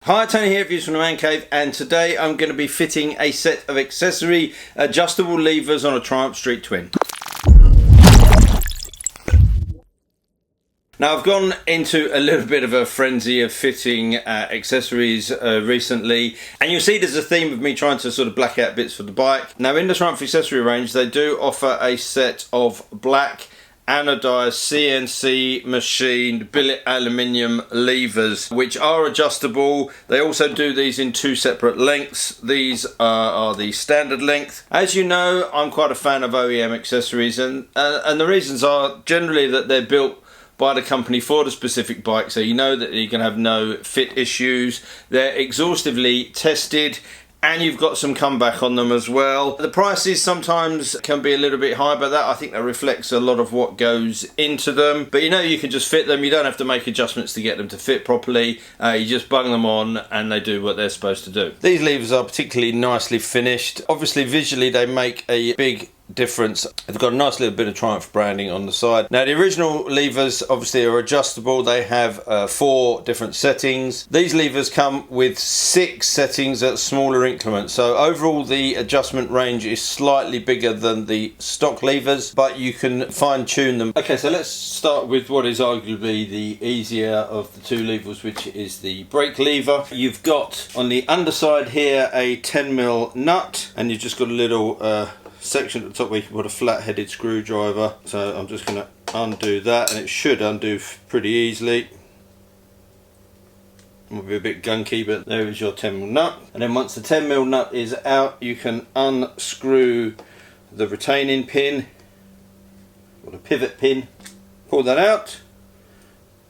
Hi, Tony here, Views from the Man Cave, and today I'm going to be fitting a set of accessory adjustable levers on a Triumph Street Twin. Now, I've gone into a little bit of a frenzy of fitting accessories recently, and you'll see there's a theme of me trying to sort of black out bits for the bike. Now, in the Triumph accessory range, they do offer a set of black anodized CNC machined billet aluminium levers, which are adjustable. They also do these in two separate lengths. These are the standard length. As you know, I'm quite a fan of OEM accessories, and the reasons are generally that they're built by the company for the specific bike, so you know that you can have no fit issues. They're exhaustively tested, and you've got some comeback on them as well. The prices sometimes can be a little bit high, but that I think that reflects a lot of what goes into them. But you know, you can just fit them. You don't have to make adjustments to get them to fit properly. You just bung them on and they do what they're supposed to do. These levers are particularly nicely finished. Obviously visually they make a big difference. They've got a nice little bit of Triumph branding on the side. Now, the original levers obviously are adjustable. They have 4 different settings. These levers come with 6 settings at smaller increments, so overall the adjustment range is slightly bigger than the stock levers, but you can fine tune them. Okay, so let's start with what is arguably the easier of the two levers, which is the brake lever. You've got on the underside here a 10mm nut, and you've just got a little section at the top where you can put a flat-headed screwdriver. So I'm just going to undo that, and it should undo pretty easily. It might be a bit gunky, but there is your 10mm nut. And then once the 10mm nut is out, you can unscrew the retaining pin or the pivot pin, pull that out,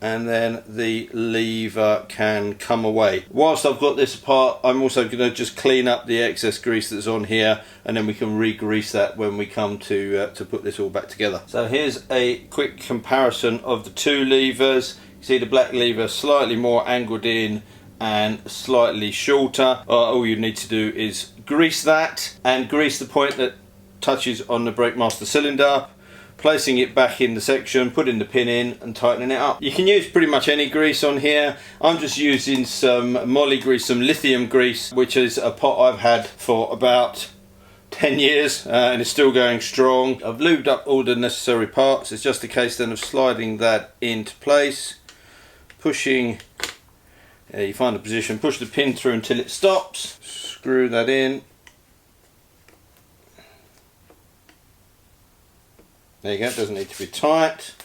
and then the lever can come away. Whilst I've got this apart, I'm also going to just clean up the excess grease that's on here, and then we can re-grease that when we come to put this all back together. So here's a quick comparison of the two levers. You see the black lever slightly more angled in and slightly shorter. All you need to do is grease that, and grease the point that touches on the brake master cylinder, placing it back in the section, putting the pin in and tightening it up. You can use pretty much any grease on here. I'm just using some moly grease, some lithium grease, which is a pot I've had for about 10 years and it's still going strong. I've lubed up all the necessary parts. It's just a case then of sliding that into place, pushing, you find the position, push the pin through until it stops, screw that in. There you go, it doesn't need to be tight.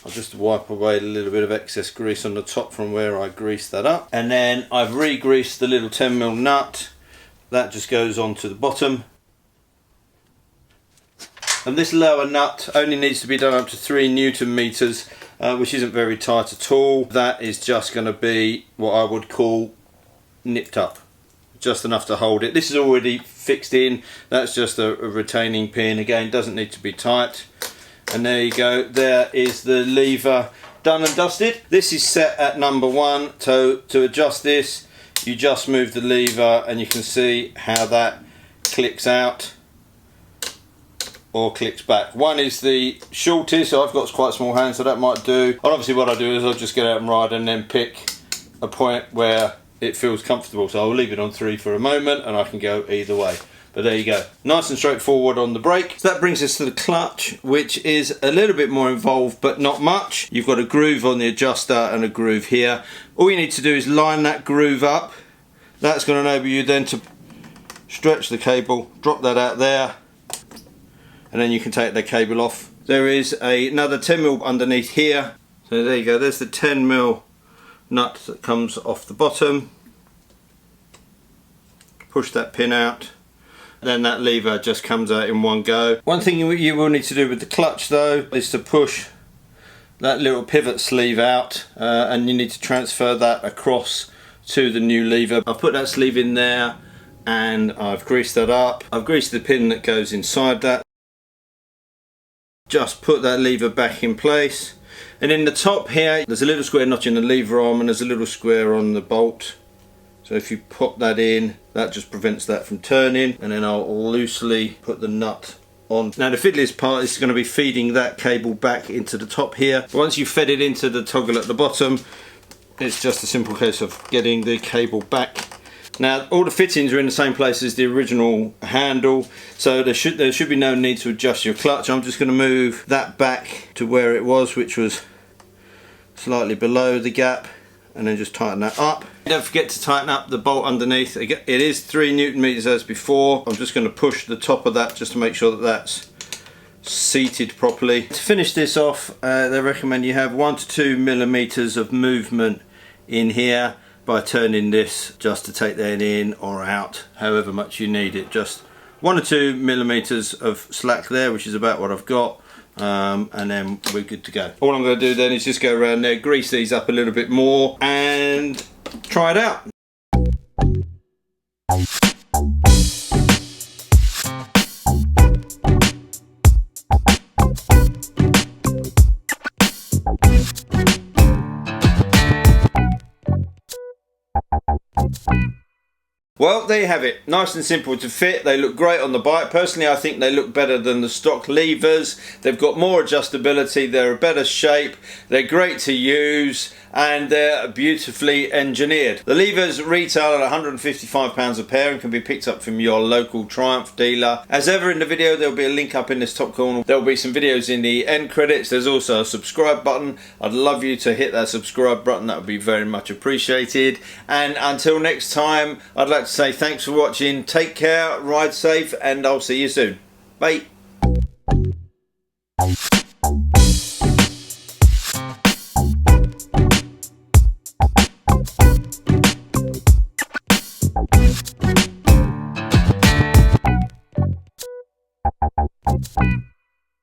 I'll just wipe away a little bit of excess grease on the top from where I greased that up. And then I've re-greased the little 10mm nut. That just goes onto the bottom. And this lower nut only needs to be done up to 3 Newton meters, which isn't very tight at all. That is just going to be what I would call nipped up. Just enough to hold it. This is already fixed in. That's just a retaining pin. Again, doesn't need to be tight. And there you go. There is the lever done and dusted. This is set at number 1. So to adjust this, you just move the lever and you can see how that clicks out or clicks back. 1 is the shortest, so I've got quite small hands, so that might do. And obviously what I do is I'll just get out and ride and then pick a point where it feels comfortable. So I'll leave it on 3 for a moment and I can go either way. But there you go, nice and straightforward on the brake. So that brings us to the clutch, which is a little bit more involved but not much. You've got a groove on the adjuster and a groove here. All you need to do is line that groove up. That's going to enable you then to stretch the cable, drop that out there, and then you can take the cable off. There is another 10mm underneath here. So there you go, there's the 10mm nut that comes off the bottom. Push that pin out, then that lever just comes out in one go. One thing you will need to do with the clutch though is to push that little pivot sleeve out, and you need to transfer that across to the new lever. I've put that sleeve in there and I've greased that up. I've greased the pin that goes inside that. Just put that lever back in place. And in the top here, there's a little square notch in the lever arm and there's a little square on the bolt. So if you pop that in, that just prevents that from turning. And then I'll loosely put the nut on. Now the fiddliest part is going to be feeding that cable back into the top here. Once you've fed it into the toggle at the bottom, it's just a simple case of getting the cable back. Now all the fittings are in the same place as the original handle, so there should be no need to adjust your clutch. I'm just going to move that back to where it was, which was slightly below the gap, and then just tighten that up. Don't forget to tighten up the bolt underneath. It is 3 Newton meters as before. I'm just going to push the top of that just to make sure that that's seated properly. To finish this off, they recommend you have 1 to 2 millimeters of movement in here by turning this just to take that in or out, however much you need it. Just 1 or 2 millimeters of slack there, which is about what I've got, and then we're good to go. All I'm going to do then is just go around there, grease these up a little bit more, and try it out. Well, there you have it. Nice and simple to fit. They look great on the bike. Personally, I think they look better than the stock levers. They've got more adjustability. They're a better shape. They're great to use, and they're beautifully engineered. The levers retail at £155 a pair and can be picked up from your local Triumph dealer. As ever in the video, there'll be a link up in this top corner. There'll be some videos in the end credits. There's also a subscribe button. I'd love you to hit that subscribe button. That would be very much appreciated. And until next time, I'd like to say thanks for watching. Take care, ride safe, and I'll see you soon. Bye.